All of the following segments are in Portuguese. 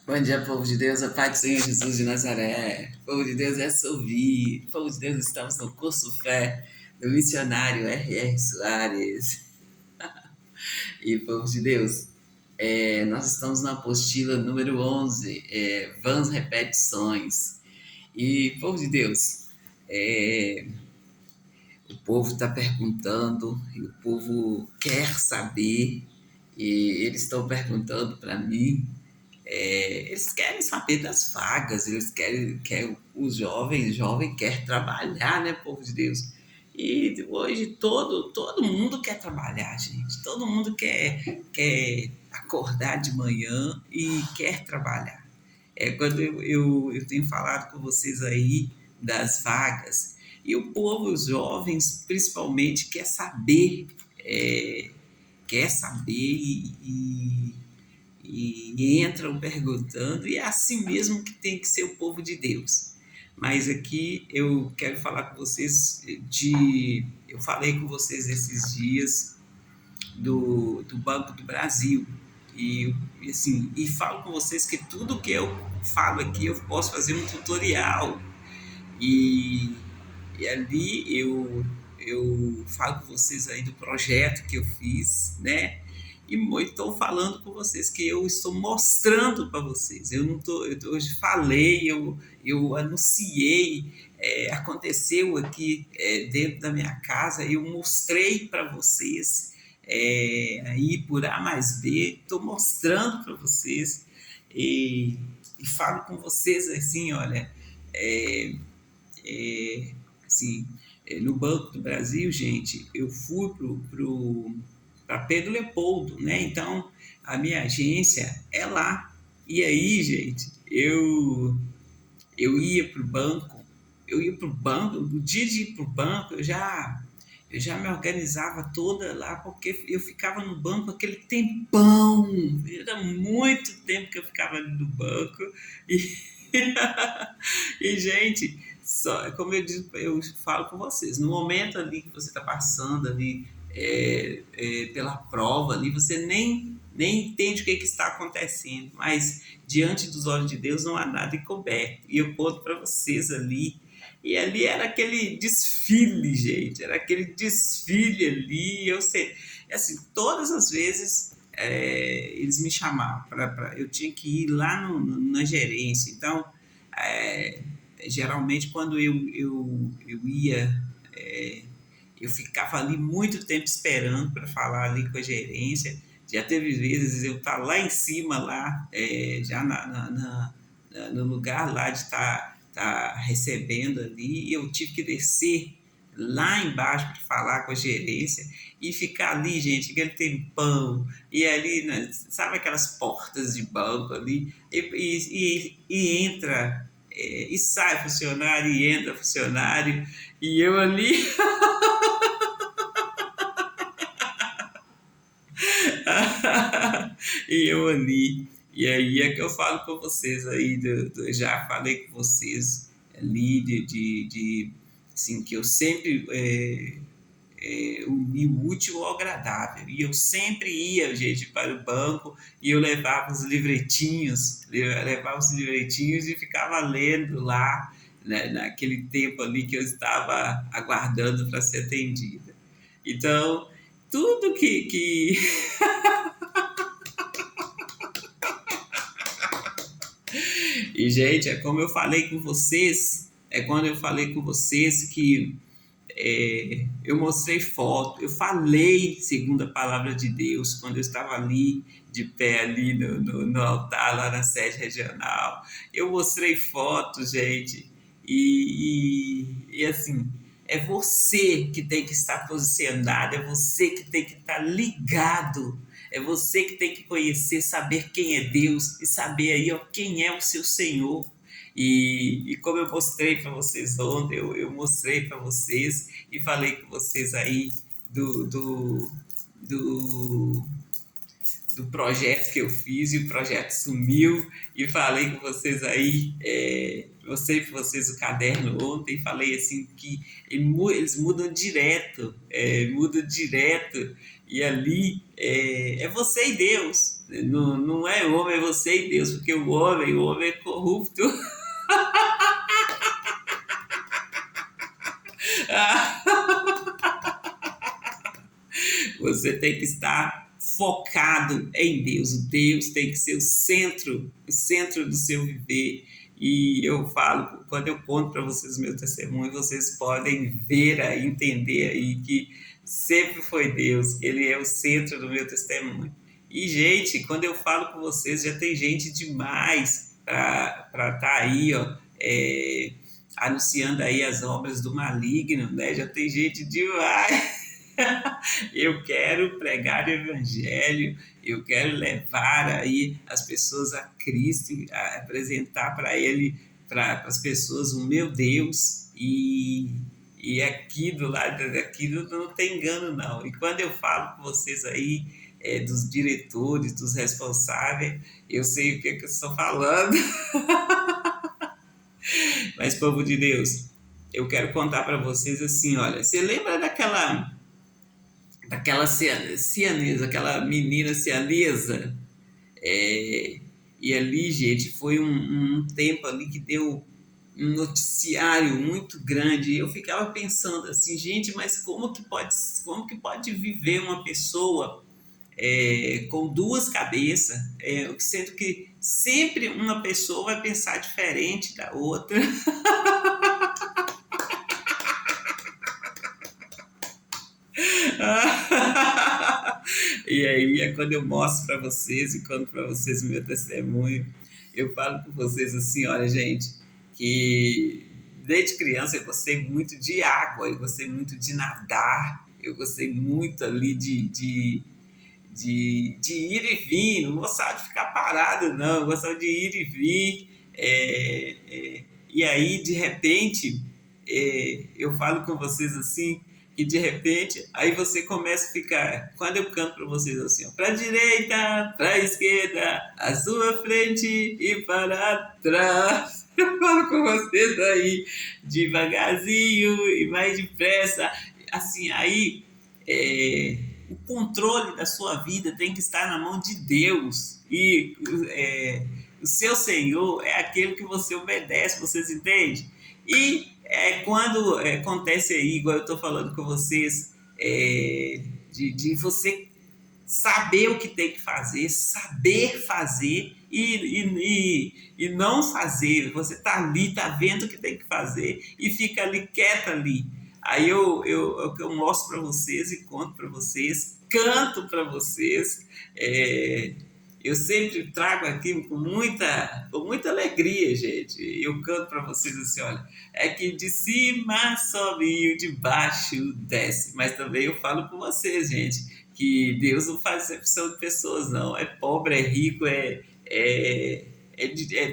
Bom dia, povo de Deus, a paz do Senhor Jesus de Nazaré. Povo de Deus, é ouvir. Povo de Deus, estamos no curso Fé do missionário R.R. Soares. E, povo de Deus, nós estamos na apostila número 11, Vãs Repetições. E, povo de Deus, o povo está perguntando, e o povo quer saber, e eles estão perguntando para mim. Eles querem saber das vagas, eles querem os jovem quer trabalhar, né, povo de Deus? E hoje todo mundo quer trabalhar, gente. Todo mundo quer acordar de manhã e quer trabalhar. Quando eu tenho falado com vocês aí das vagas, e o povo, os jovens, principalmente, é, quer saber e entram perguntando, e é assim mesmo que tem que ser o povo de Deus. Mas aqui eu quero falar com vocês de. Eu falei com vocês esses dias do Banco do Brasil. E falo com vocês que tudo que eu falo aqui eu posso fazer um tutorial. E, e ali eu falo com vocês aí do projeto que eu fiz, né? E estou falando com vocês que eu estou mostrando para vocês. Eu não tô, eu hoje falei, eu anunciei, aconteceu aqui dentro da minha casa, eu mostrei para vocês aí por A mais B, estou mostrando para vocês e falo com vocês assim, olha, é, é, assim, no Banco do Brasil, gente, eu fui para Pedro Leopoldo, né? Então, a minha agência é lá. E aí, gente, eu ia para o banco, no dia de ir para o banco, eu já me organizava toda lá, porque eu ficava no banco aquele tempão, era muito tempo que eu ficava ali no banco, e, e gente, como eu falo com vocês, no momento ali que você está passando ali pela prova ali, você nem entende o que está acontecendo, mas diante dos olhos de Deus não há nada encoberto. E eu conto para vocês ali. E ali era aquele desfile, gente, era aquele desfile ali. Eu sei, assim, todas as vezes eles me chamavam, eu tinha que ir lá na gerência. Então, é, geralmente, quando eu ia, é, eu ficava ali muito tempo esperando para falar ali com a gerência. Já teve vezes eu estar lá em cima, lá, já no lugar lá de estar recebendo ali, e eu tive que descer lá embaixo para falar com a gerência e ficar ali, gente, aquele tempão, e ali, né, sabe aquelas portas de banco ali, e entra, e sai funcionário, e entra funcionário, e eu ali e eu ali. E aí é que eu falo com vocês aí, já falei com vocês ali assim, que eu sempre uni o útil ao agradável. E eu sempre ia, gente, para o banco e eu levava os livretinhos e ficava lendo lá, né, naquele tempo ali que eu estava aguardando para ser atendida. Então, tudo que E, gente, é como eu falei com vocês, é quando eu falei com vocês que eu mostrei foto, eu falei segundo a palavra de Deus, quando eu estava ali, de pé ali no altar, lá na sede regional. Eu mostrei fotos, gente, e assim, é você que tem que estar posicionado, é você que tem que estar ligado, é você que tem que conhecer, saber quem é Deus e saber aí ó, quem é o seu Senhor. E como eu mostrei para vocês ontem, eu mostrei para vocês e falei com vocês aí do, do, do, do projeto que eu fiz, e o projeto sumiu, e falei com vocês aí, mostrei para vocês o caderno ontem, e falei assim que eles mudam direto, e ali é você e Deus, Não, não é homem, é você e Deus, porque o homem é corrupto. Você tem que estar focado em Deus. O Deus tem que ser o centro do seu viver. E eu falo, quando eu conto para vocês meu testemunho, vocês podem ver aí, entender aí que sempre foi Deus, Ele é o centro do meu testemunho. E, gente, quando eu falo com vocês, já tem gente demais para estar aí, ó, anunciando aí as obras do maligno, né? Já tem gente demais. Eu quero pregar o evangelho, eu quero levar aí as pessoas a Cristo, a apresentar para Ele, para as pessoas o meu Deus, e aqui do lado daqui não tem engano não. E quando eu falo com vocês aí, dos diretores, dos responsáveis, eu sei o que eu estou falando. Mas, povo de Deus, eu quero contar para vocês assim, olha, você lembra daquela cianesa, aquela menina cianesa? É, e ali, gente, foi um tempo ali que deu um noticiário muito grande. E eu ficava pensando assim, gente, mas como que pode viver uma pessoa com duas cabeças, sendo que sempre uma pessoa vai pensar diferente da outra. E aí é quando eu mostro para vocês e conto para vocês o meu testemunho. Eu falo com vocês assim, olha, gente, que desde criança eu gostei muito de água, eu gostei muito de nadar, eu gostei muito ali de ir e vir, não gostava de ficar parado, não, eu gostava de ir e vir. E aí, de repente, eu falo com vocês assim, que de repente, aí você começa a ficar, quando eu canto para vocês assim, para a direita, para a esquerda, à sua frente e para trás. Eu falo com vocês aí, devagarzinho e mais depressa, assim, aí o controle da sua vida tem que estar na mão de Deus. E o seu Senhor é aquele que você obedece, vocês entendem? E quando acontece aí, igual eu estou falando com vocês, de você saber o que tem que fazer, saber fazer e não fazer. Você está ali, está vendo o que tem que fazer e fica ali quieto ali. Aí eu mostro para vocês e conto para vocês, canto para vocês. Eu sempre trago aqui com muita alegria, gente. Eu canto para vocês assim, olha, é que de cima sobe e o de baixo desce. Mas também eu falo com vocês, gente, que Deus não faz exceção de pessoas, não. É pobre, é rico, é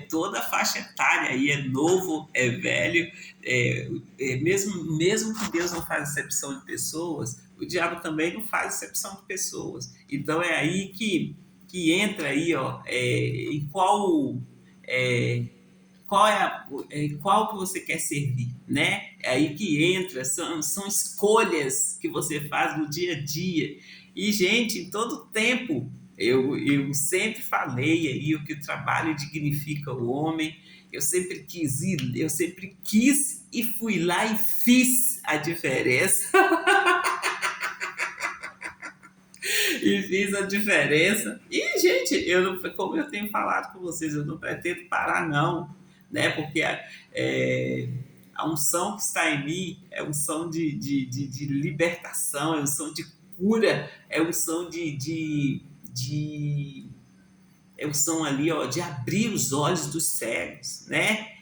toda a faixa etária aí, é novo, é velho. Mesmo que Deus não faz exceção de pessoas, o diabo também não faz exceção de pessoas. Então é aí que entra aí, ó, em é, qual que você quer servir, né? É aí que entra, são escolhas que você faz no dia a dia. E, gente, em todo tempo, eu sempre falei aí o que o trabalho dignifica o homem. Eu sempre quis e fui lá e fiz a diferença. E fiz a diferença. E, gente, como eu tenho falado com vocês, eu não pretendo parar, não, né? Porque a unção que está em mim é unção de libertação, é unção de cura, é unção é unção ali, ó, de abrir os olhos dos cegos, né?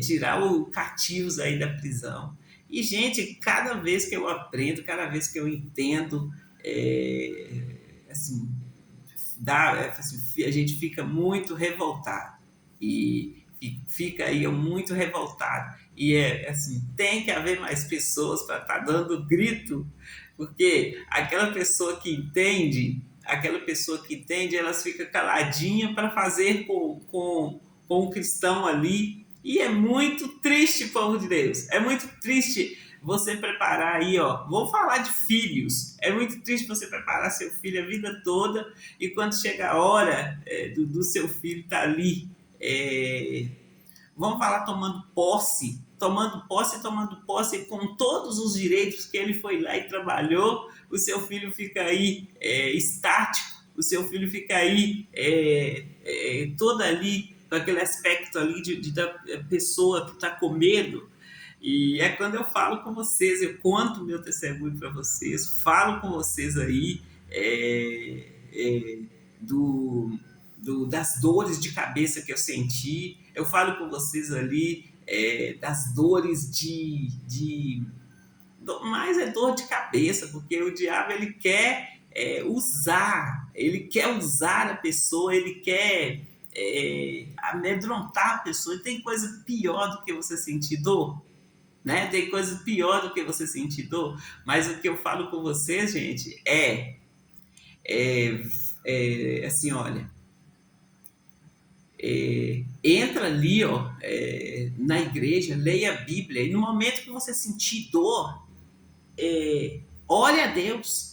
Tirar os cativos aí da prisão. E, gente, cada vez que eu aprendo, cada vez que eu entendo, assim, assim, a gente fica muito revoltado e fica aí muito revoltado e assim, tem que haver mais pessoas para estar dando grito, porque aquela pessoa que entende, elas ficam caladinha para fazer com o cristão ali. E é muito triste, povo de Deus, é muito triste você preparar aí, ó, vou falar de filhos. É muito triste você preparar seu filho a vida toda e quando chega a hora do seu filho estar ali, é, vamos falar tomando posse com todos os direitos que ele foi lá e trabalhou, o seu filho fica aí estático, o seu filho fica aí todo ali, com aquele aspecto ali da pessoa que está com medo. E é quando eu falo com vocês, eu conto meu testemunho para vocês, falo com vocês aí do, das dores de cabeça que eu senti, eu falo com vocês ali das dores mais é dor de cabeça, porque o diabo ele quer ele quer usar a pessoa, ele quer amedrontar a pessoa. E tem coisa pior do que você sentir dor, né? Tem coisa pior do que você sentir dor, mas o que eu falo com vocês, gente, assim, olha, entra ali, ó, na igreja, leia a Bíblia, e no momento que você sentir dor, ore a Deus.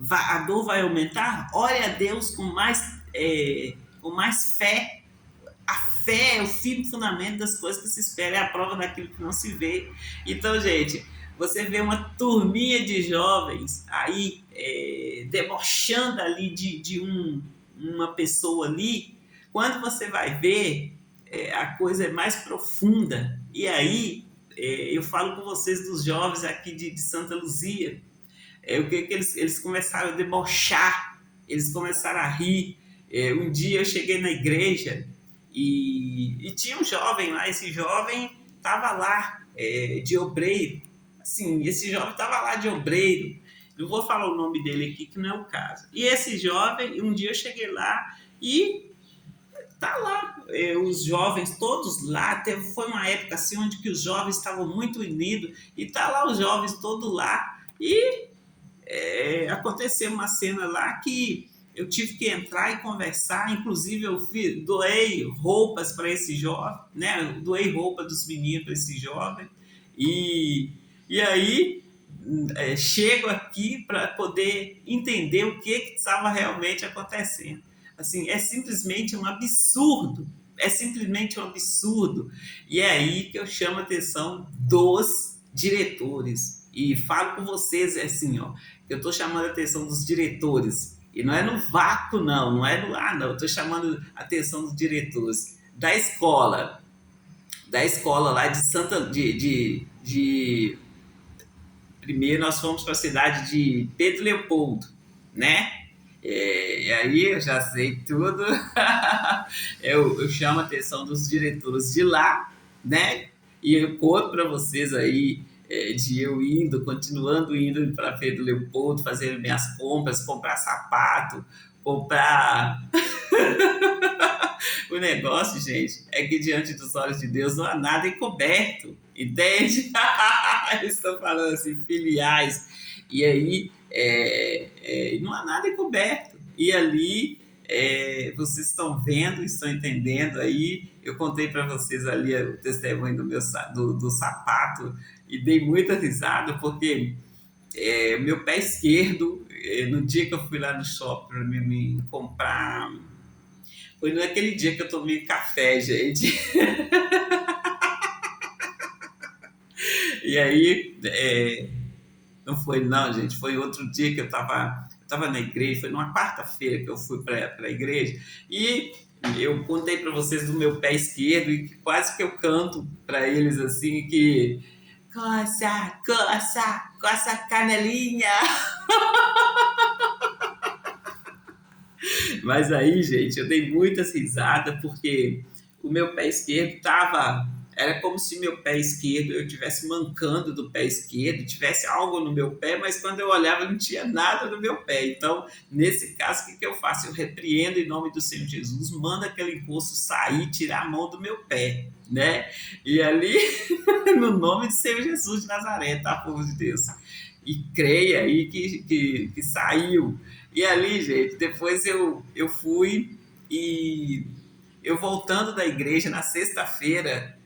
A dor vai aumentar? Ore a Deus com mais fé. A fé é o firme fundamento das coisas que se espera, é a prova daquilo que não se vê. Então, gente, você vê uma turminha de jovens aí debochando ali de uma pessoa ali, quando você vai ver, a coisa é mais profunda. E aí, eu falo com vocês dos jovens aqui de Santa Luzia, o que eles começaram a debochar, eles começaram a rir. Um dia eu cheguei na igreja e tinha um jovem lá, esse jovem estava lá de obreiro, assim, esse jovem estava lá de obreiro, não vou falar o nome dele aqui que não é o caso. E esse jovem, um dia eu cheguei lá e tá lá, os jovens todos lá, foi uma época assim onde que os jovens estavam muito unidos e tá lá os jovens todos lá e aconteceu uma cena lá que eu tive que entrar e conversar, inclusive eu doei roupas para esse jovem, né? Doei roupa dos meninos para esse jovem e aí chego aqui para poder entender o que estava realmente acontecendo. Assim, é simplesmente um absurdo, e é aí que eu chamo a atenção dos diretores e falo com vocês assim, ó, eu estou chamando a atenção dos diretores, e não é no vácuo não é no ar não, eu estou chamando a atenção dos diretores da escola lá de primeiro nós fomos para a cidade de Pedro Leopoldo, né? E aí eu já sei tudo. eu chamo a atenção dos diretores de lá, né? E eu conto para vocês aí de eu continuando indo para Pedro Leopoldo, fazendo minhas compras, comprar sapato, comprar. O negócio, gente, é que diante dos olhos de Deus não há nada encoberto, entende? Eles estão falando assim, filiais. E aí, não há nada encoberto. E ali, vocês estão vendo, estão entendendo aí. Eu contei para vocês ali o testemunho do sapato e dei muita risada, porque meu pé esquerdo, no dia que eu fui lá no shopping para me comprar. Foi naquele dia que eu tomei café, gente. E aí, não foi não, gente. Foi outro dia que eu tava na igreja. Foi numa quarta-feira que eu fui para a igreja. E eu contei para vocês do meu pé esquerdo e quase que eu canto para eles assim que... Coça, coça, coça a canelinha. Mas aí, gente, eu dei muitas risadas porque o meu pé esquerdo era como se meu pé esquerdo, eu estivesse mancando do pé esquerdo, tivesse algo no meu pé, mas quando eu olhava não tinha nada no meu pé. Então, nesse caso, o que eu faço? Eu repreendo em nome do Senhor Jesus, mando aquele encosto sair, tirar a mão do meu pé, né? E ali, no nome do Senhor Jesus de Nazaré, tá, povo de Deus? E creia aí que saiu. E ali, gente, depois eu fui e eu voltando da igreja na sexta-feira,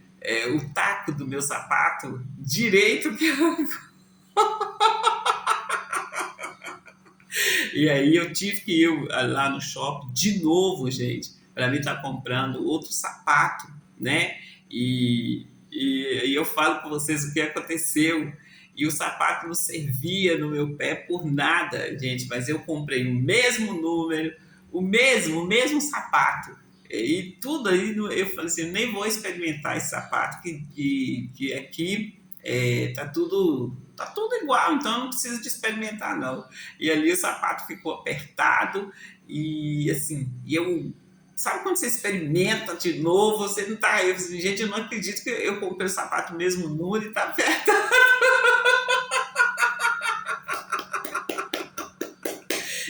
o taco do meu sapato direito E aí eu tive que ir lá no shopping de novo, gente, para mim estar comprando outro sapato, né? E eu falo para vocês o que aconteceu. E o sapato não servia no meu pé por nada, gente, mas eu comprei o mesmo número, o mesmo sapato. E tudo aí, eu falei assim, nem vou experimentar esse sapato, que aqui tá tudo igual, então não precisa de experimentar, não. E ali o sapato ficou apertado e assim, e eu. Sabe quando você experimenta de novo, você não tá. Gente, eu não acredito que eu comprei o sapato mesmo número e tá apertado.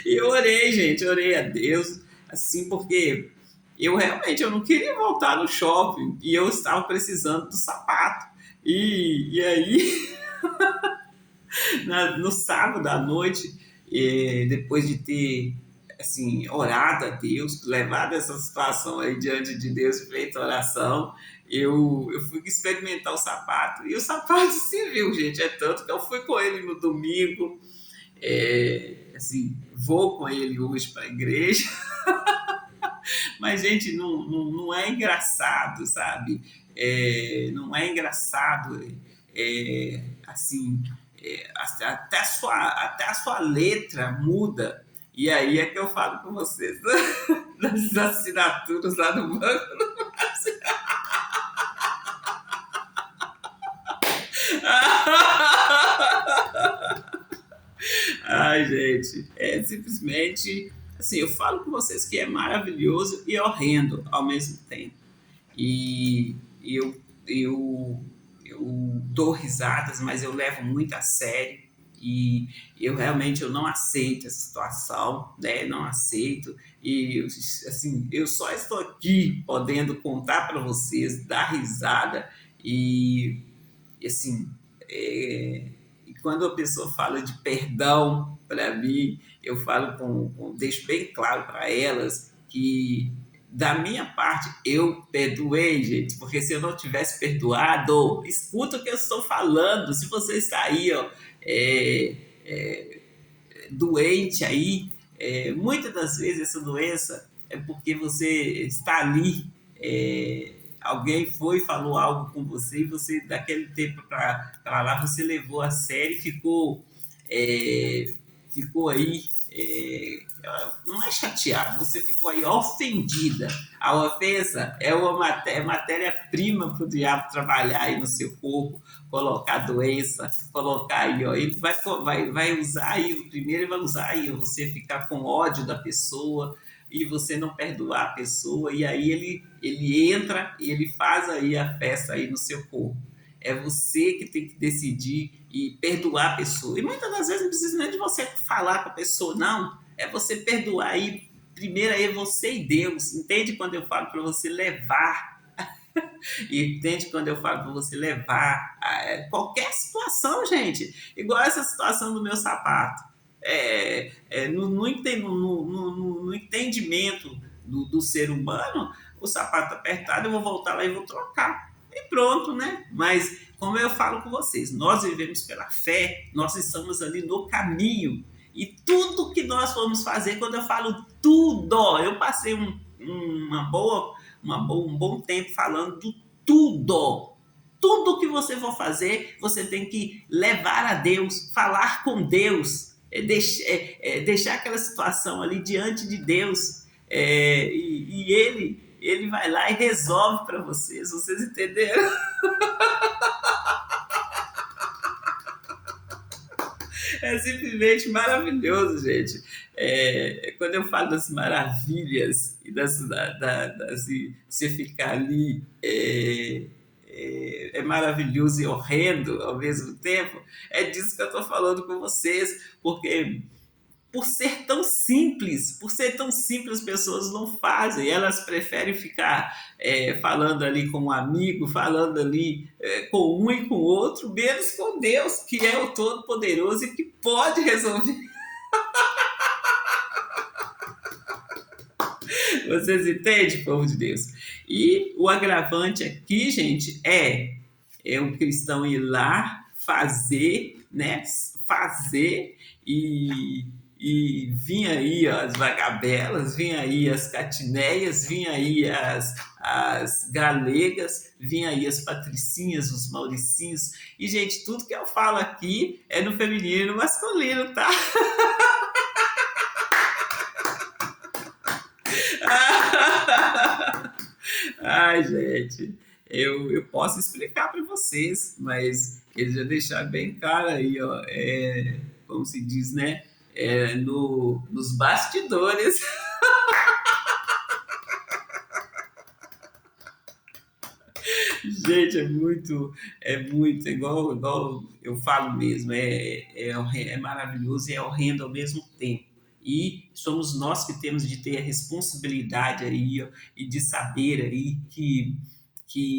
E eu orei, gente, orei a Deus, assim, porque eu não queria voltar no shopping e eu estava precisando do sapato. E aí, no sábado à noite, depois de ter assim, orado a Deus, levado essa situação aí diante de Deus, feito oração, eu fui experimentar o sapato e o sapato se viu, gente. É tanto que eu fui com ele no domingo, assim, vou com ele hoje para a igreja, mas, gente, não é engraçado, sabe? Não é engraçado, assim, até a sua letra muda. E aí é que eu falo com vocês, das assinaturas lá no banco. Ai, gente, é simplesmente, assim, eu falo com vocês que é maravilhoso e horrendo ao mesmo tempo. E eu dou risadas, mas eu levo muito a sério. E eu realmente eu não aceito essa situação, né? Não aceito. E assim, eu só estou aqui podendo contar para vocês, dar risada e assim, é, e quando a pessoa fala de perdão para mim, eu falo deixo bem claro para elas que da minha parte eu perdoei, gente, porque se eu não tivesse perdoado, escuta o que eu estou falando. Se você está aí, ó, é, é, doente aí, muitas das vezes essa doença é porque você está ali, alguém foi e falou algo com você e você, daquele tempo para lá, você levou a sério e ficou aí, não é chateado, você ficou aí ofendida. A ofensa é uma matéria-prima para o diabo trabalhar aí no seu corpo, colocar doença, colocar aí, ó, ele vai usar aí, o primeiro ele vai usar aí, você ficar com ódio da pessoa e você não perdoar a pessoa, e aí ele entra e ele faz aí a festa aí no seu corpo. É você que tem que decidir e perdoar a pessoa. E muitas das vezes não precisa nem de você falar com a pessoa, não. É você perdoar aí. Primeiro é você e Deus. Entende quando eu falo para você levar? E entende quando eu falo para você levar qualquer situação, gente. Igual essa situação do meu sapato. No entendimento do ser humano, o sapato apertado, eu vou voltar lá e vou trocar. E pronto, né? Mas, como eu falo com vocês, nós vivemos pela fé, nós estamos ali no caminho. E tudo que nós vamos fazer, quando eu falo tudo, eu passei um bom tempo falando do tudo. Tudo que você for fazer, você tem que levar a Deus, falar com Deus, deixar aquela situação ali diante de Deus, e ele vai lá e resolve para vocês entenderam? É simplesmente maravilhoso, gente. Quando eu falo das maravilhas e e você ficar ali, é maravilhoso e horrendo ao mesmo tempo, é disso que eu estou falando com vocês, porque por ser tão simples, as pessoas não fazem, elas preferem ficar falando ali com um amigo, falando ali com um e com o outro, menos com Deus, que é o Todo-Poderoso e que pode resolver. Vocês entendem, povo de Deus? E o agravante aqui, gente, é o cristão ir lá fazer, né, fazer e vinha aí ó, as vagabelas, vinha aí as catineias, vinha aí as galegas, vinha aí as patricinhas, os mauricinhos. E, gente, tudo que eu falo aqui é no feminino e no masculino, tá? Ai, gente, eu posso explicar para vocês, mas eles já deixaram bem claro aí, ó, como se diz, né? Nos bastidores. Gente, é igual eu falo mesmo, é maravilhoso e é horrendo ao mesmo tempo. E somos nós que temos de ter a responsabilidade aí, ó, e de saber aí que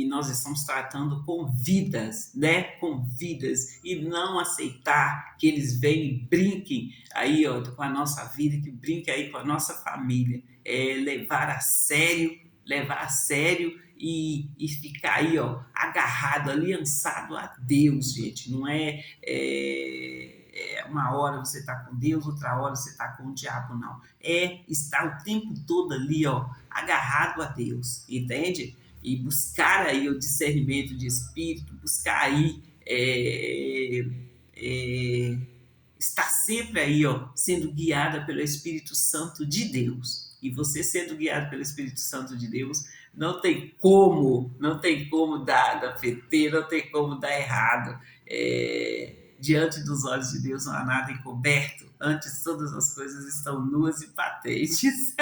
nós estamos tratando com vidas, né? Com vidas, e não aceitar que eles venham e brinquem aí, ó, com a nossa vida, que brinquem aí com a nossa família. Levar a sério e ficar aí, ó, agarrado, aliançado a Deus, gente. Não uma hora você está com Deus, outra hora você está com o diabo, não. É estar o tempo todo ali, ó, agarrado a Deus, entende? E buscar aí o discernimento de espírito, buscar aí é, estar sempre aí, ó, sendo guiada pelo Espírito Santo de Deus. E você sendo guiado pelo Espírito Santo de Deus, não tem como dar PT, não tem como dar errado. Diante dos olhos de Deus não há nada encoberto. Antes todas as coisas estão nuas e patentes.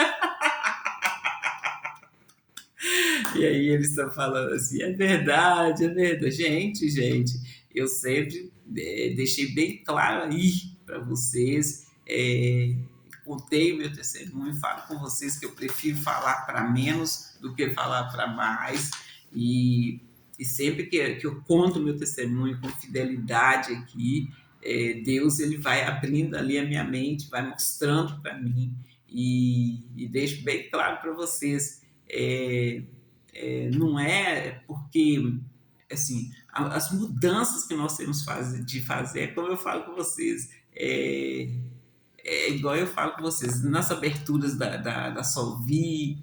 E aí eles estão falando assim, é verdade, é verdade. Gente, eu sempre deixei bem claro aí para vocês, contei o meu testemunho, falo com vocês que eu prefiro falar para menos do que falar para mais, e sempre que eu conto o meu testemunho com fidelidade aqui, Deus ele vai abrindo ali a minha mente, vai mostrando para mim, e deixo bem claro para vocês, não é porque assim as mudanças que nós temos de fazer, como eu falo com vocês, igual eu falo com vocês, nas aberturas da Solvi,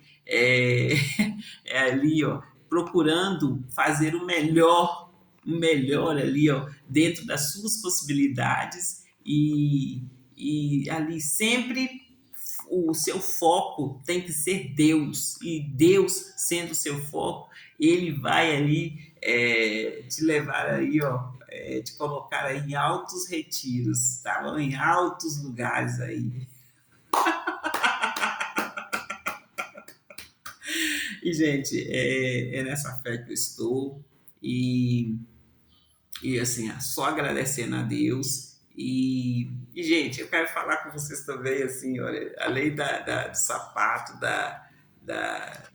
ali, ó, procurando fazer o melhor ali, ó, dentro das suas possibilidades e ali sempre o seu foco tem que ser Deus, e Deus sendo o seu foco, ele vai ali te levar aí, ó, te colocar aí em altos retiros, tá? Em altos lugares aí. E, gente, nessa fé que eu estou, e, e assim, só agradecendo a Deus. Gente, eu quero falar com vocês também, assim, olha, além do sapato,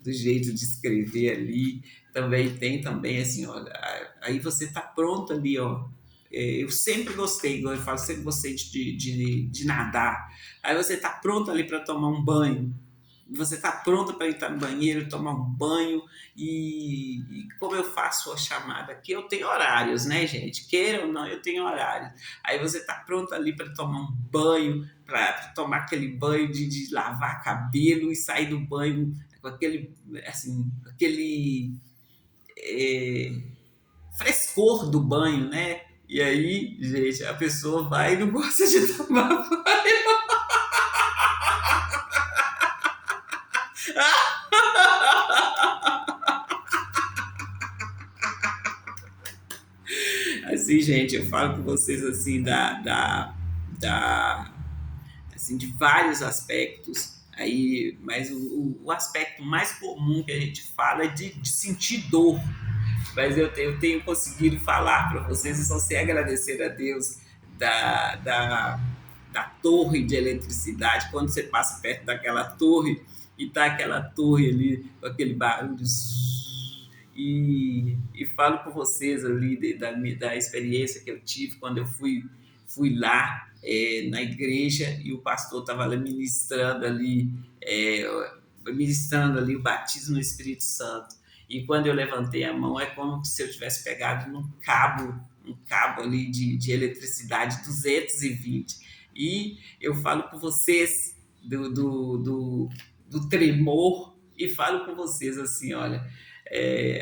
do jeito de escrever ali, também tem também, assim, olha, aí você tá pronto ali, ó. Eu sempre gostei, igual eu falo, sempre gostei de nadar. Aí você tá pronto ali para tomar um banho, você está pronta para entrar no banheiro, tomar um banho, e como eu faço a chamada aqui, eu tenho horários, né, gente? Queira ou não, eu tenho horários. Aí você está pronta ali para tomar um banho, para tomar aquele banho de lavar cabelo e sair do banho com aquele, assim, aquele frescor do banho, né? E aí, gente, a pessoa vai e não gosta de tomar banho. Assim, gente, eu falo com vocês assim da assim, de vários aspectos aí, mas o aspecto mais comum que a gente fala é de sentir dor. Mas eu tenho conseguido falar para vocês e só sei agradecer a Deus da, da, da torre de eletricidade, quando você passa perto daquela torre e tá aquela torre ali com aquele barulho, e falo com vocês ali da experiência que eu tive quando eu fui lá na igreja e o pastor estava ali ministrando ali o batismo no Espírito Santo. E quando eu levantei a mão, é como se eu tivesse pegado um cabo ali de eletricidade 220. E eu falo com vocês do tremor e falo com vocês assim, olha,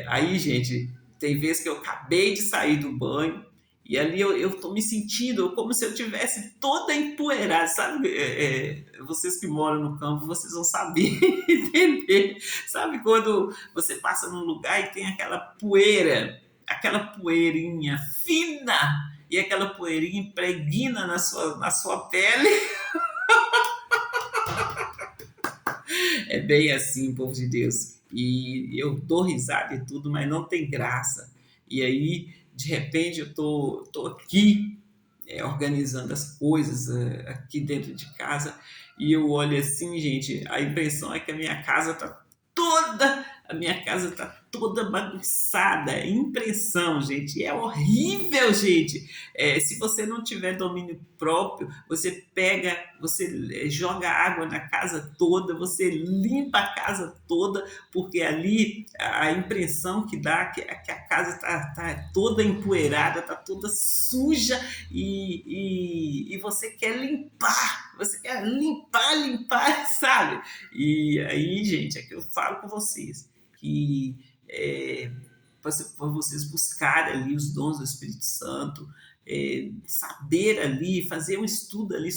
aí, gente, tem vezes que eu acabei de sair do banho e ali eu tô me sentindo como se eu tivesse toda empoeirada, sabe? Vocês que moram no campo, vocês vão saber entender. Sabe quando você passa num lugar e tem aquela poeira, aquela poeirinha fina, e aquela poeirinha impregna na sua pele? É bem assim, povo de Deus. E eu dou risada e tudo, mas não tem graça. E aí, de repente, eu tô aqui organizando as coisas aqui dentro de casa e eu olho assim, gente, a impressão é que a minha casa tá toda bagunçada, é impressão, gente, é horrível, gente. Se você não tiver domínio próprio, você joga água na casa toda, você limpa a casa toda, porque ali a impressão que dá que a casa tá toda empoeirada, tá toda suja e você quer limpar, sabe? E aí, gente, é que eu falo com vocês que para vocês buscarem ali os dons do Espírito Santo, saber ali, fazer um estudo ali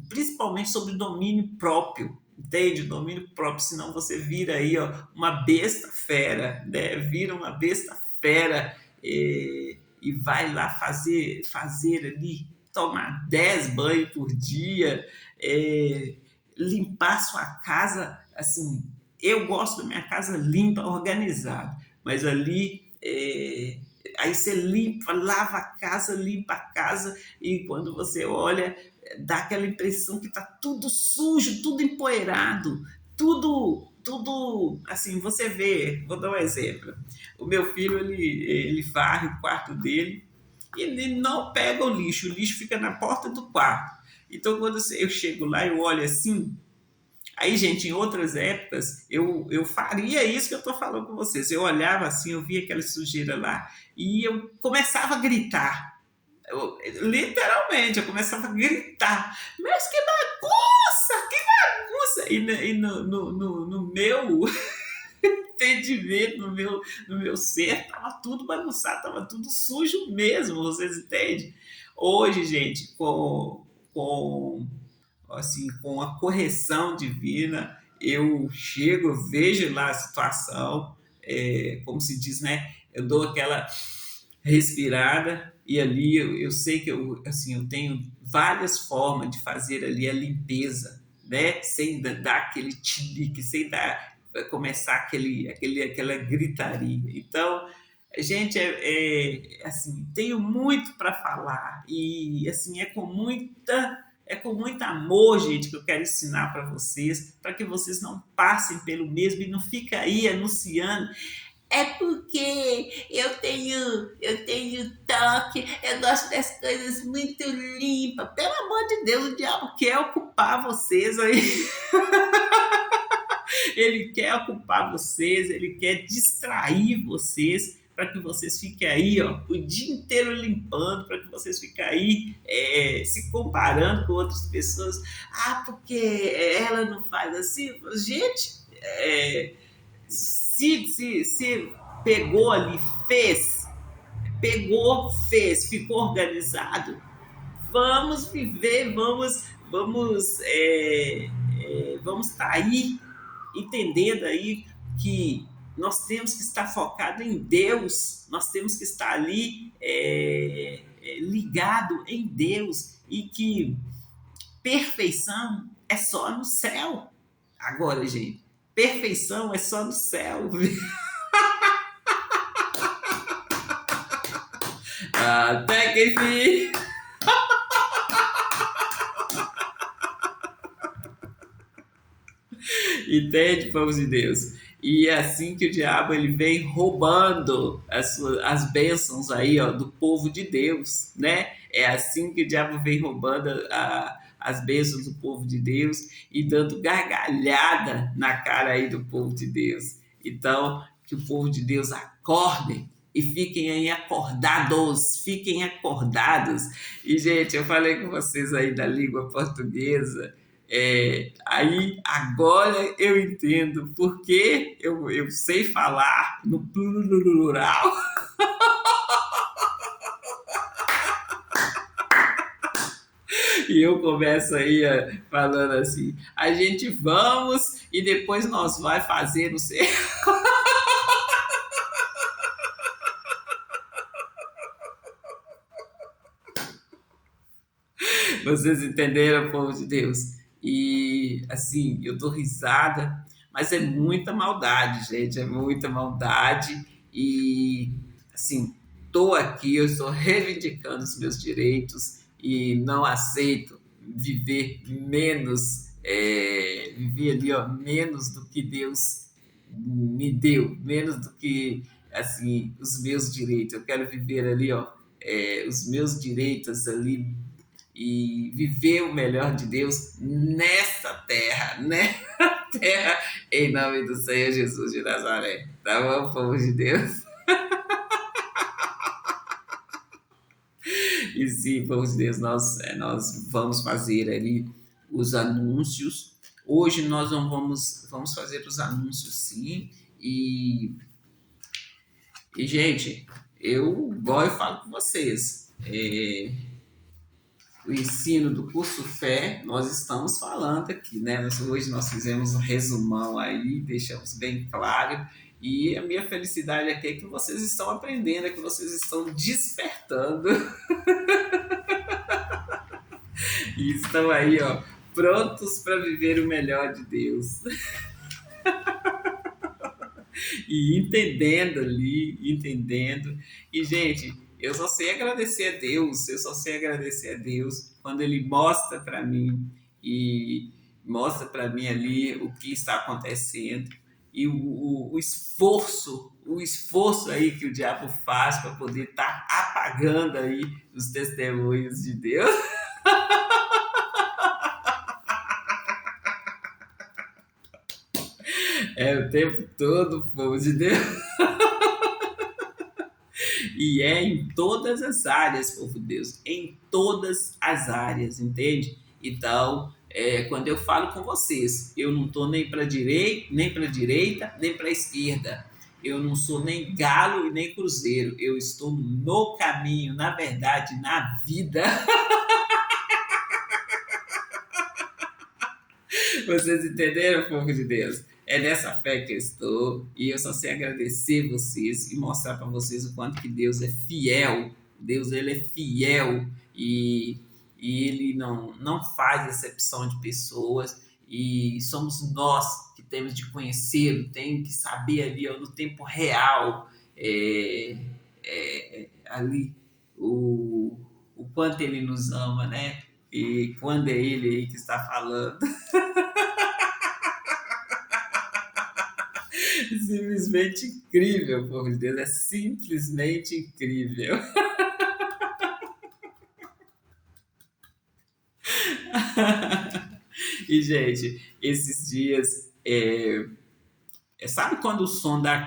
principalmente sobre o domínio próprio, entende? O domínio próprio, senão você vira aí, ó, uma besta fera, né? Vira uma besta fera e vai lá fazer ali, tomar 10 banhos por dia, limpar sua casa, assim, eu gosto da minha casa limpa, organizada, mas ali aí você limpa a casa e quando você olha, dá aquela impressão que tá tudo sujo, tudo empoeirado, tudo assim, você vê, vou dar um exemplo. O meu filho, ele varre o quarto dele, ele não pega o lixo fica na porta do quarto. Então, quando eu chego lá, eu olho assim. Aí, gente, em outras épocas, eu faria isso que eu estou falando com vocês. Eu olhava assim, eu via aquela sujeira lá e eu começava a gritar. Literalmente, eu começava a gritar. Mas que bagunça! Que bagunça! E no meu entendimento, no meu ser, estava tudo bagunçado, estava tudo sujo mesmo, vocês entendem? Hoje, gente, com a correção divina, eu chego, eu vejo lá a situação, como se diz, né? Eu dou aquela respirada e ali eu sei que eu tenho várias formas de fazer ali a limpeza, né? Sem dar aquele tilique, sem começar aquela gritaria. Então, gente, assim, tenho muito para falar e assim é com muito amor, gente, que eu quero ensinar para vocês, para que vocês não passem pelo mesmo e não fiquem aí anunciando. É porque eu tenho toque, eu gosto das coisas muito limpas. Pelo amor de Deus, o diabo quer ocupar vocês aí. Ele quer ocupar vocês, ele quer distrair vocês para que vocês fiquem aí, ó, o dia inteiro limpando, para que vocês fiquem aí se comparando com outras pessoas. Ah, porque ela não faz assim. Gente, se pegou ali, ficou organizado, vamos viver, vamos estar aí entendendo aí que nós temos que estar focado em Deus, nós temos que estar ali ligado em Deus e que perfeição é só no céu. Agora, gente, perfeição é só no céu. Até que enfim. Entende, povo de Deus? E é assim que o diabo ele vem roubando as bênçãos aí, ó, do povo de Deus, né? É assim que o diabo vem roubando as bênçãos do povo de Deus e dando gargalhada na cara aí do povo de Deus. Então, que o povo de Deus acorde e fiquem aí acordados, fiquem acordados. E, gente, eu falei com vocês aí da língua portuguesa, aí agora eu entendo porque eu sei falar no plural. E eu começo aí falando assim, a gente vamos e depois nós vai fazer, não sei. Vocês entenderam, povo de Deus? E assim, eu dou risada, mas é muita maldade, gente, é muita maldade. E assim, estou aqui, eu estou reivindicando os meus direitos e não aceito viver menos, viver ali, ó, menos do que Deus me deu, menos do que assim os meus direitos. Eu quero viver ali, ó, os meus direitos ali e viver o melhor de Deus nessa terra, né? Terra, em nome do Senhor Jesus de Nazaré. Tá bom, povo de Deus? E sim, povo de Deus, nós vamos fazer ali os anúncios. Hoje nós não vamos fazer os anúncios, sim. E gente, igual eu falo com vocês, o ensino do curso Fé, nós estamos falando aqui, né? Hoje nós fizemos um resumão aí, deixamos bem claro, e a minha felicidade aqui é que vocês estão aprendendo, é que vocês estão despertando e estão aí, ó, prontos para viver o melhor de Deus. E entendendo ali, entendendo. E, gente, eu só sei agradecer a Deus, eu só sei agradecer a Deus quando Ele mostra para mim e mostra para mim ali o que está acontecendo e o esforço aí que o diabo faz para poder estar apagando aí os testemunhos de Deus. É o tempo todo, povo de Deus. E é em todas as áreas, povo de Deus, em todas as áreas, entende? Então, quando eu falo com vocês, eu não estou nem para direita, nem para esquerda. Eu não sou nem galo e nem cruzeiro. Eu estou no caminho, na verdade, na vida. Vocês entenderam, povo de Deus? É nessa fé que eu estou e eu só sei agradecer vocês e mostrar para vocês o quanto que Deus é fiel. Deus, ele é fiel e ele não faz exceção de pessoas e somos nós que temos de conhecê-lo, tem que saber ali ó, no tempo real ali o quanto ele nos ama, né? E quando é ele aí que está falando. Simplesmente incrível, povo de Deus, é simplesmente incrível. E, gente, esses dias, sabe quando o som dá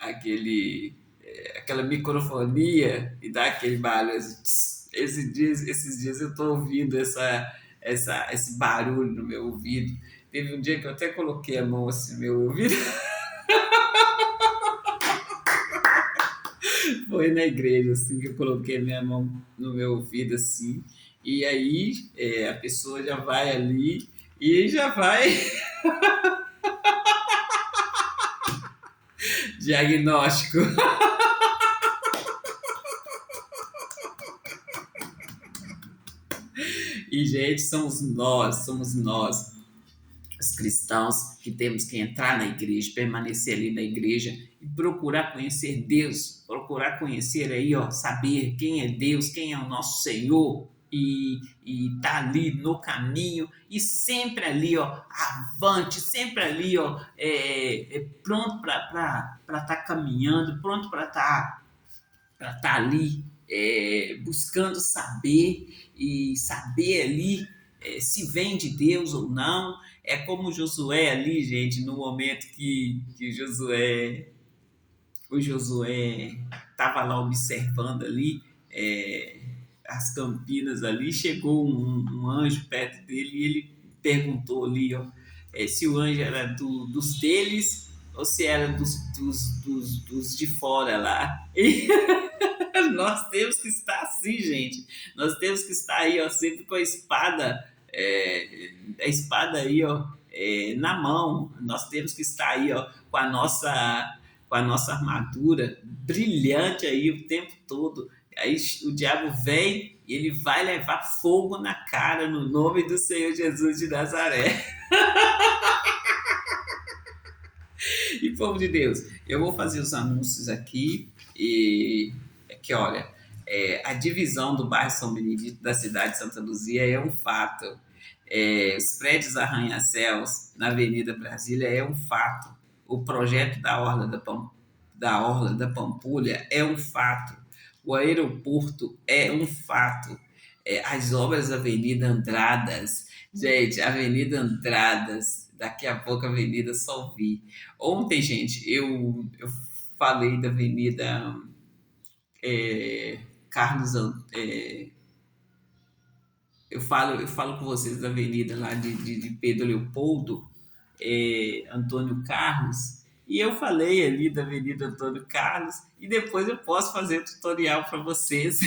aquela microfonia e dá aquele barulho? Esses dias eu estou ouvindo esse barulho no meu ouvido. Teve um dia que eu até coloquei a mão assim no meu ouvido. Foi na igreja, assim, que eu coloquei a minha mão no meu ouvido, assim, e aí a pessoa já vai ali e já vai diagnóstico. E, gente, somos nós, os cristãos, que temos que entrar na igreja, permanecer ali na igreja e procurar conhecer Deus, procurar conhecer aí, ó, saber quem é Deus, quem é o nosso Senhor e tá ali no caminho e sempre ali, ó, avante, sempre ali, ó, pronto para estar caminhando, pronto para estar ali buscando saber e saber ali se vem de Deus ou não. É como Josué ali, gente, no momento que Josué o Josué estava lá observando ali as campinas ali, chegou um anjo perto dele e ele perguntou ali, ó, se o anjo era dos deles ou se era dos de fora lá. E nós temos que estar assim, gente. Nós temos que estar aí, ó, sempre com a espada aí, ó, na mão. Nós temos que estar aí, ó, com a nossa armadura brilhante aí o tempo todo. Aí o diabo vem e ele vai levar fogo na cara no nome do Senhor Jesus de Nazaré. E povo de Deus, eu vou fazer os anúncios aqui e é que olha, a divisão do bairro São Benedito da cidade de Santa Luzia é um fato. Os prédios arranha-céus na Avenida Brasília é um fato. O projeto da Orla da Pampulha é um fato. O aeroporto é um fato. As obras da Avenida Andradas, gente, Avenida Andradas, daqui a pouco a Avenida Solvi. Ontem, gente, eu falei da Avenida Carlos. Eu falo com vocês da Avenida lá de Pedro Leopoldo, Antônio Carlos, e eu falei ali da Avenida Antônio Carlos, e depois eu posso fazer o tutorial para vocês.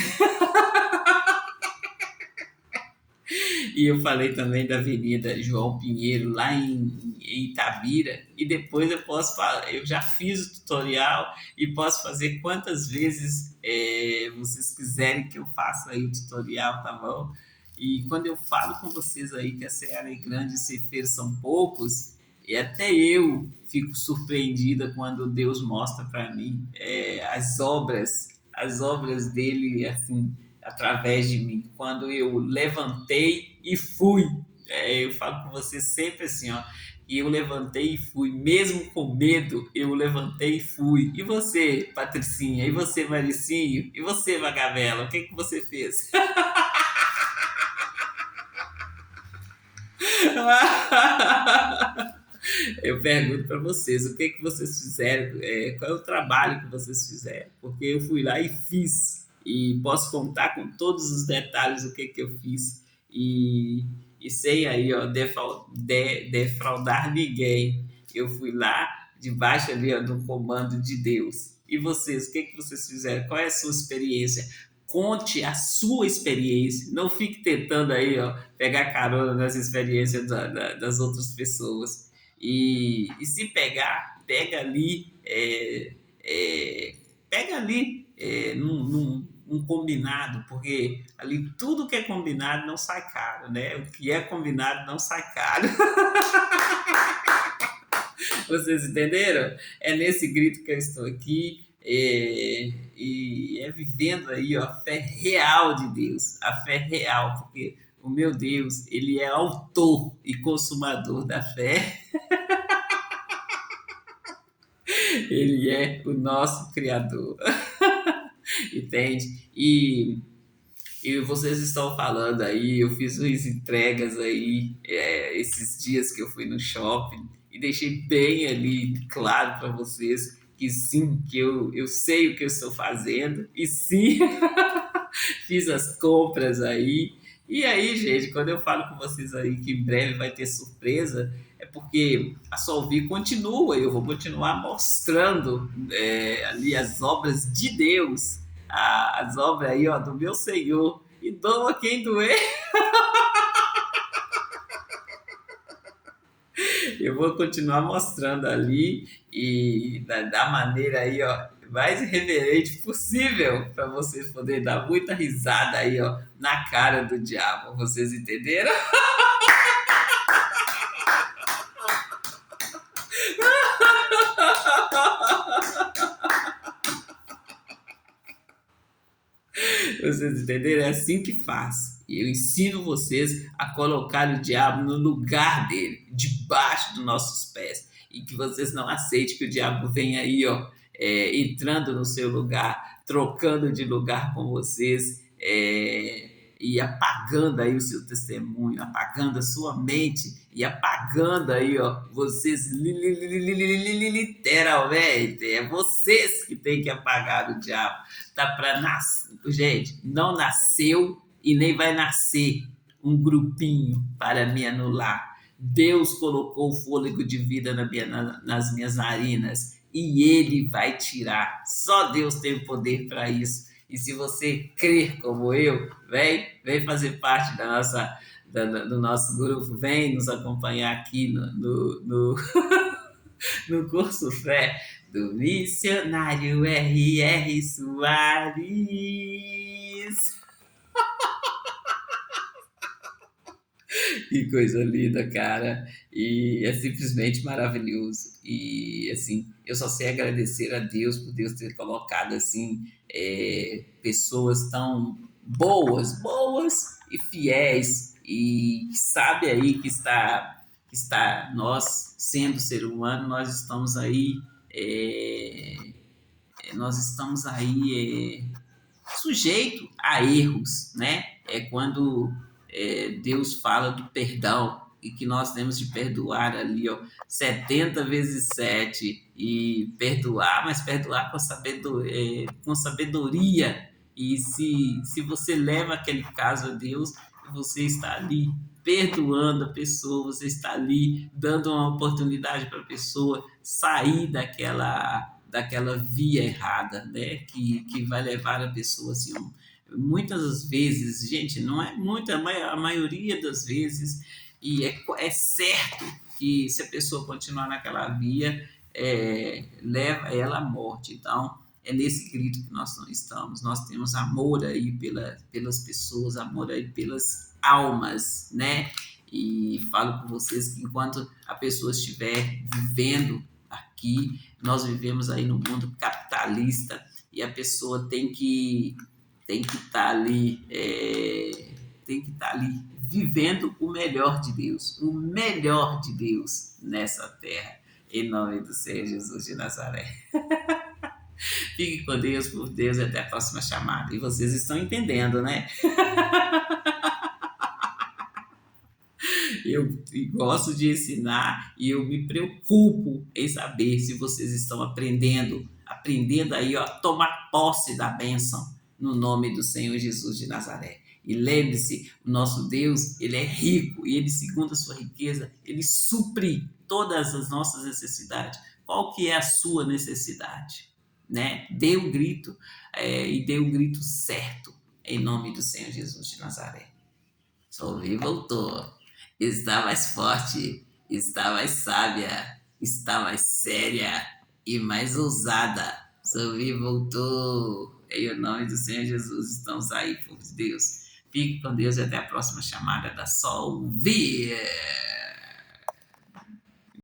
E eu falei também da Avenida João Pinheiro, lá em Itabira, e depois eu posso falar, eu já fiz o tutorial e posso fazer quantas vezes vocês quiserem que eu faça aí o tutorial, tá bom? E quando eu falo com vocês aí que a Seara é grande e os ceifeiros são poucos, e até eu fico surpreendida quando Deus mostra para mim as obras dele, assim, através de mim. Quando eu levantei e fui, eu falo com você sempre assim, ó, e eu levantei e fui, mesmo com medo, eu levantei e fui. E você, Patricinha? E você, Maricinho? E você, Magavela? O que que você fez? Eu pergunto para vocês, o que que vocês fizeram? Qual é o trabalho que vocês fizeram? Porque eu fui lá e fiz, e posso contar com todos os detalhes o que que eu fiz, e sem aí, ó, defraudar ninguém. Eu fui lá debaixo ali, ó, do comando de Deus. E vocês, o que que vocês fizeram? Qual é a sua experiência? Conte a sua experiência. Não fique tentando aí, ó, pegar carona nas experiências das outras pessoas. E se pegar, pega ali num combinado, porque ali tudo que é combinado não sai caro, né? O que é combinado não sai caro. Vocês entenderam? É nesse grito que eu estou aqui, e é vivendo aí, ó, a fé real de Deus, a fé real, porque o meu Deus, ele é autor e consumador da fé. Ele é o nosso Criador, entende? E vocês estão falando aí, eu fiz umas entregas aí, esses dias que eu fui no shopping, e deixei bem ali claro para vocês que sim, que eu sei o que eu estou fazendo, e sim, fiz as compras aí. E aí, gente, quando eu falo com vocês aí que em breve vai ter surpresa, é porque a Solvi continua, eu vou continuar mostrando ali as obras de Deus, as obras aí, ó, do meu Senhor. E doa quem doer, eu vou continuar mostrando ali e da maneira aí, ó, mais irreverente possível para vocês poderem dar muita risada aí, ó, na cara do diabo. Vocês entenderam? Vocês entenderam? É assim que faz. E eu ensino vocês a colocar o diabo no lugar dele, debaixo dos nossos pés. E que vocês não aceitem que o diabo venha aí, ó, entrando no seu lugar, trocando de lugar com vocês, e apagando aí o seu testemunho, apagando a sua mente e apagando aí, ó, vocês literalmente, é vocês que têm que apagar o diabo. Tá para nascer, gente, não nasceu e nem vai nascer um grupinho para me anular. Deus colocou o fôlego de vida nas minhas narinas e Ele vai tirar. Só Deus tem o poder para isso. E se você crer como eu, vem fazer parte do nosso grupo, vem nos acompanhar aqui no curso Fé do Missionário R.R. Soares. Que coisa linda, cara. E é simplesmente maravilhoso. E assim, eu só sei agradecer a Deus por Deus ter colocado assim pessoas tão boas e fiéis e que sabe aí que está nós sendo ser humano, é, nós estamos aí sujeito a erros, né? É quando Deus fala do perdão e que nós temos de perdoar ali, ó, 70 vezes 7 e perdoar, mas perdoar com sabedoria. E se você leva aquele caso a Deus, você está ali perdoando a pessoa, você está ali dando uma oportunidade para a pessoa sair daquela via errada, né? Que vai levar a pessoa assim. Muitas vezes, gente, não é muita, a maioria das vezes, e é certo que se a pessoa continuar naquela via, leva ela à morte. Então, é nesse grito que nós não estamos. Nós temos amor aí pelas pessoas, amor aí pelas almas, né? E falo com vocês que enquanto a pessoa estiver vivendo aqui, nós vivemos aí no mundo capitalista e a pessoa tem que estar ali, tem que estar ali vivendo o melhor de Deus nessa terra, em nome do Senhor Jesus de Nazaré. Fique com Deus, por Deus, e até a próxima chamada. E vocês estão entendendo, né? Eu gosto de ensinar e eu me preocupo em saber se vocês estão aprendendo aí, ó, a tomar posse da bênção no nome do Senhor Jesus de Nazaré. E lembre-se, o nosso Deus, ele é rico e ele, segundo a sua riqueza, ele supre todas as nossas necessidades. Qual que é a sua necessidade? Né? Dê um grito, e dê um grito certo em nome do Senhor Jesus de Nazaré. Solvi voltou. Está mais forte, está mais sábia, está mais séria e mais ousada. Solvi voltou. Em nome do Senhor Jesus, estamos aí, povo de Deus. Fique com Deus e até a próxima chamada da Solvi.